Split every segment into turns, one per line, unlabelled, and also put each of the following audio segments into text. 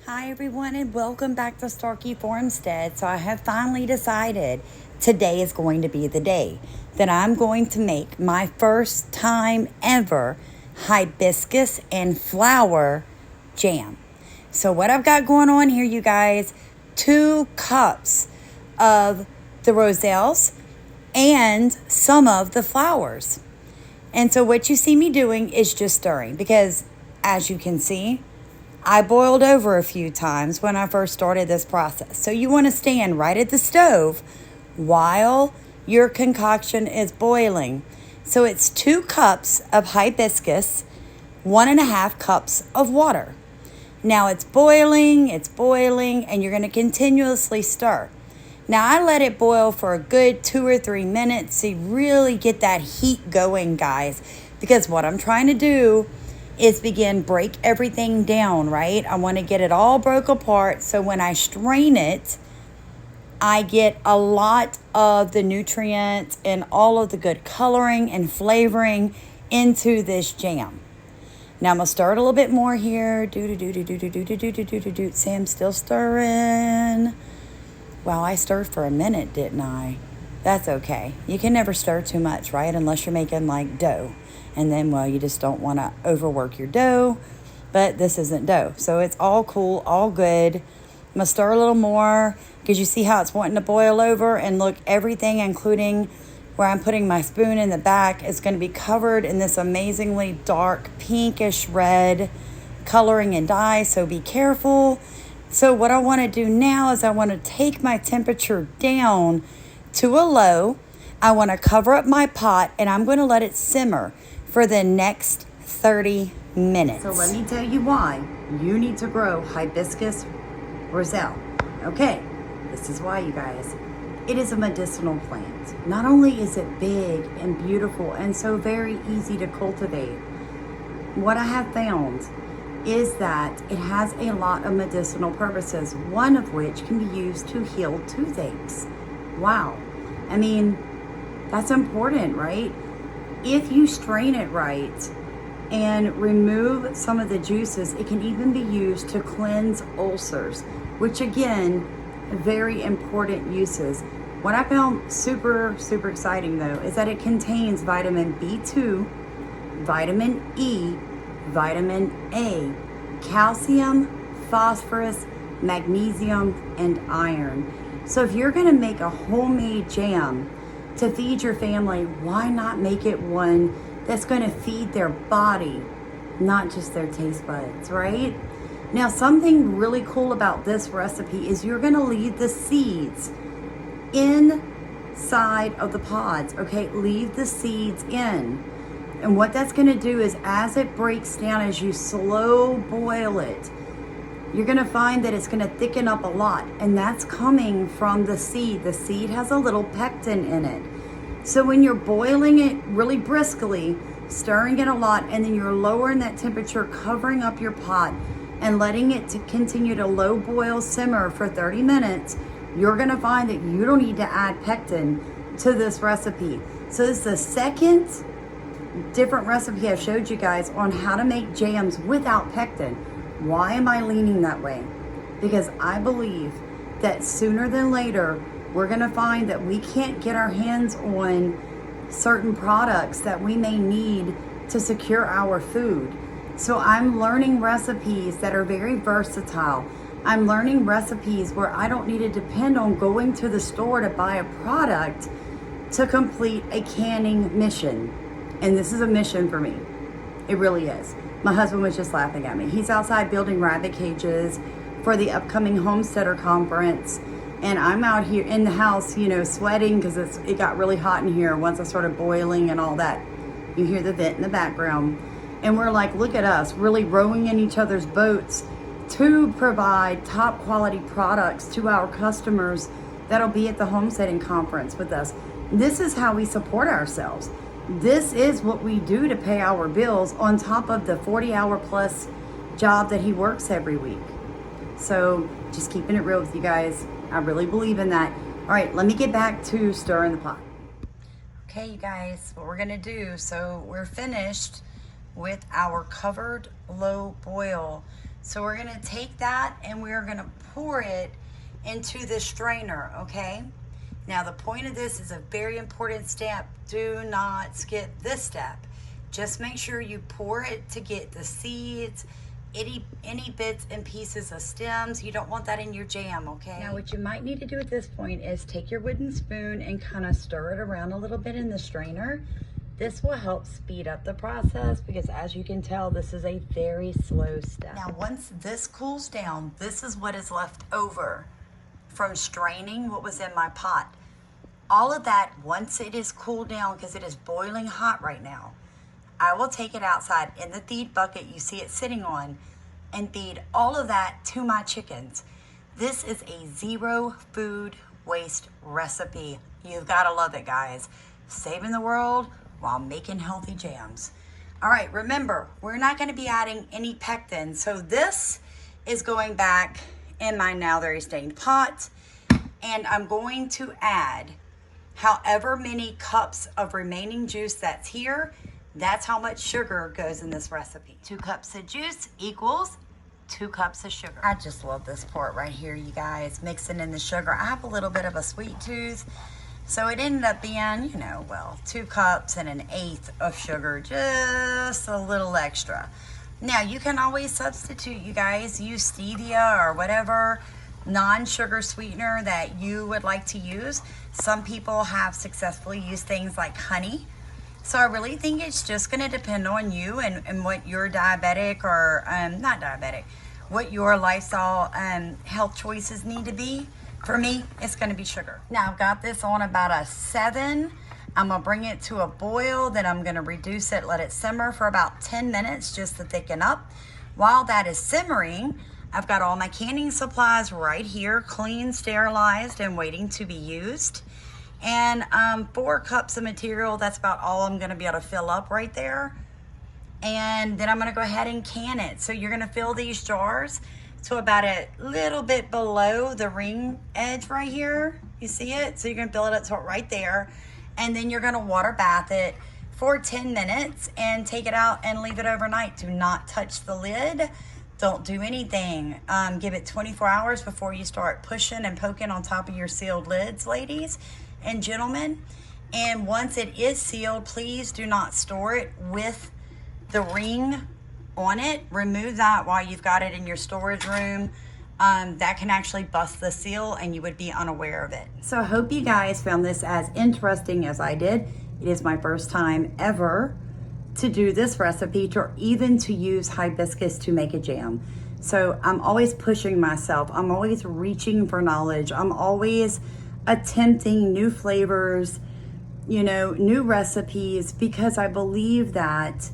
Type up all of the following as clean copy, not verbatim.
Hi everyone and welcome back to Starkey Farmstead. So I have finally decided today is going to be the day that I'm going to make my first time ever hibiscus and flower jam. So what I've got going on here, you guys, 2 cups of the roselles and some of the flowers. And so what you see me doing is just stirring because as you can see, I boiled over a few times when I first started this process. So you want to stand right at the stove while your concoction is boiling. So it's 2 cups of hibiscus, 1.5 cups of water. Now it's boiling, and you're going to continuously stir. Now I let it boil for a good 2 or 3 minutes to really get that heat going, guys, because what I'm trying to do is break everything down, right? I want to get it all broke apart so when I strain it, I get a lot of the nutrients and all of the good coloring and flavoring into this jam. Now I'm gonna stir it a little bit more here. Sam's still stirring. Wow, I stirred for a minute, didn't I? That's okay. You can never stir too much, right? Unless you're making like dough. And then, well, you just don't want to overwork your dough. But this isn't dough. So it's all cool, all good. I'm going to stir a little more because you see how it's wanting to boil over. And look, everything, including where I'm putting my spoon in the back, is going to be covered in this amazingly dark pinkish red coloring and dye. So be careful. So what I want to do now is I want to take my temperature down to a low. I want to cover up my pot and I'm going to let it simmer for the next 30 minutes. So let me tell you why you need to grow hibiscus roselle. Okay, this is why, you guys. It is a medicinal plant. Not only is it big and beautiful and so very easy to cultivate, what I have found is that it has a lot of medicinal purposes, one of which can be used to heal toothaches. Wow. I mean, that's important, right? If you strain it right and remove some of the juices, it can even be used to cleanse ulcers, which again, very important uses. What I found super exciting though is that it contains vitamin B2, vitamin E, vitamin A, calcium, phosphorus, magnesium, and iron. So if you're gonna make a homemade jam to feed your family, why not make it one that's going to feed their body, not just their taste buds, right? Now, something really cool about this recipe is you're going to leave the seeds inside of the pods, okay? Leave the seeds in. And what that's going to do is as it breaks down, as you slow boil it, you're going to find that it's going to thicken up a lot, and that's coming from the seed. The seed has a little pectin in it. So when you're boiling it really briskly, stirring it a lot, and then you're lowering that temperature, covering up your pot, and letting it to continue to low boil simmer for 30 minutes, you're going to find that you don't need to add pectin to this recipe. So this is the second different recipe I've showed you guys on how to make jams without pectin. Why am I leaning that way? Because I believe that sooner than later, we're going to find that we can't get our hands on certain products that we may need to secure our food. So I'm learning recipes that are very versatile. I'm learning recipes where I don't need to depend on going to the store to buy a product to complete a canning mission. And this is a mission for me. It really is. My husband was just laughing at me. He's outside building rabbit cages for the upcoming Homesteader conference. And I'm out here in the house, you know, sweating because it got really hot in here once I started boiling and all that. You hear the vent in the background. And we're like, look at us, really rowing in each other's boats to provide top quality products to our customers that'll be at the homesteading conference with us. This is how we support ourselves. This is what we do to pay our bills on top of the 40-hour plus job that he works every week. So just keeping it real with you guys. I really believe in that. All right, let me get back to stirring the pot. Okay, you guys, what we're gonna do, so we're finished with our covered low boil. So we're gonna take that and we're gonna pour it into the strainer, okay? Now the point of this is a very important step. Do not skip this step. Just make sure you pour it to get the seeds, any bits and pieces of stems. You don't want that in your jam, okay? Now what you might need to do at this point is take your wooden spoon and kind of stir it around a little bit in the strainer. This will help speed up the process because as you can tell, this is a very slow step. Now once this cools down, this is what is left over from straining what was in my pot. All of that, once it is cooled down, because it is boiling hot right now, I will take it outside in the feed bucket you see it sitting on and feed all of that to my chickens. This is a zero food waste recipe. You've got to love it, guys. Saving the world while making healthy jams. All right, remember, we're not going to be adding any pectin. So this is going back in my now very stained pot. And I'm going to add however many cups of remaining juice that's here. That's how much sugar goes in this recipe. 2 cups of juice equals 2 cups of sugar. I just love this part right here, you guys, mixing in the sugar. I have a little bit of a sweet tooth, so it ended up being, you know, well, 2 cups and 1/8 of sugar, just a little extra. Now, you can always substitute, you guys, use stevia or whatever non-sugar sweetener that you would like to use. Some people have successfully used things like honey. So I really think it's just going to depend on you and what your diabetic or not diabetic, what your lifestyle health choices need to be. For me, it's going to be sugar. Now I've got this on about a 7. I'm going to bring it to a boil. Then I'm going to reduce it, let it simmer for about 10 minutes just to thicken up. While that is simmering, I've got all my canning supplies right here, clean, sterilized, and waiting to be used. And 4 cups of material, that's about all I'm gonna be able to fill up right there. And then I'm gonna go ahead and can it. So you're gonna fill these jars to about a little bit below the ring edge right here. You see it? So you're gonna fill it up to right there. And then you're gonna water bath it for 10 minutes and take it out and leave it overnight. Do not touch the lid. Don't do anything. Give it 24 hours before you start pushing and poking on top of your sealed lids, ladies and gentlemen. And once it is sealed, please do not store it with the ring on it. Remove that while you've got it in your storage room. That can actually bust the seal and you would be unaware of it. So I hope you guys found this as interesting as I did. It is my first time ever to do this recipe or even to use hibiscus to make a jam. So I'm always pushing myself. I'm always reaching for knowledge. I'm always attempting new flavors, you know, new recipes, because I believe that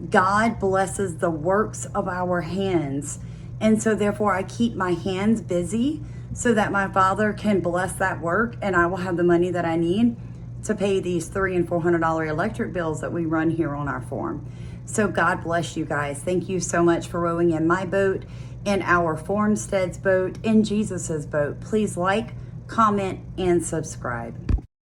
God blesses the works of our hands. And so therefore I keep my hands busy so that my Father can bless that work and I will have the money that I need to pay these $300 and $400 electric bills that we run here on our farm. So God bless you guys. Thank you so much for rowing in my boat, in our Farmstead's boat, in Jesus's boat. Please like, comment, and subscribe.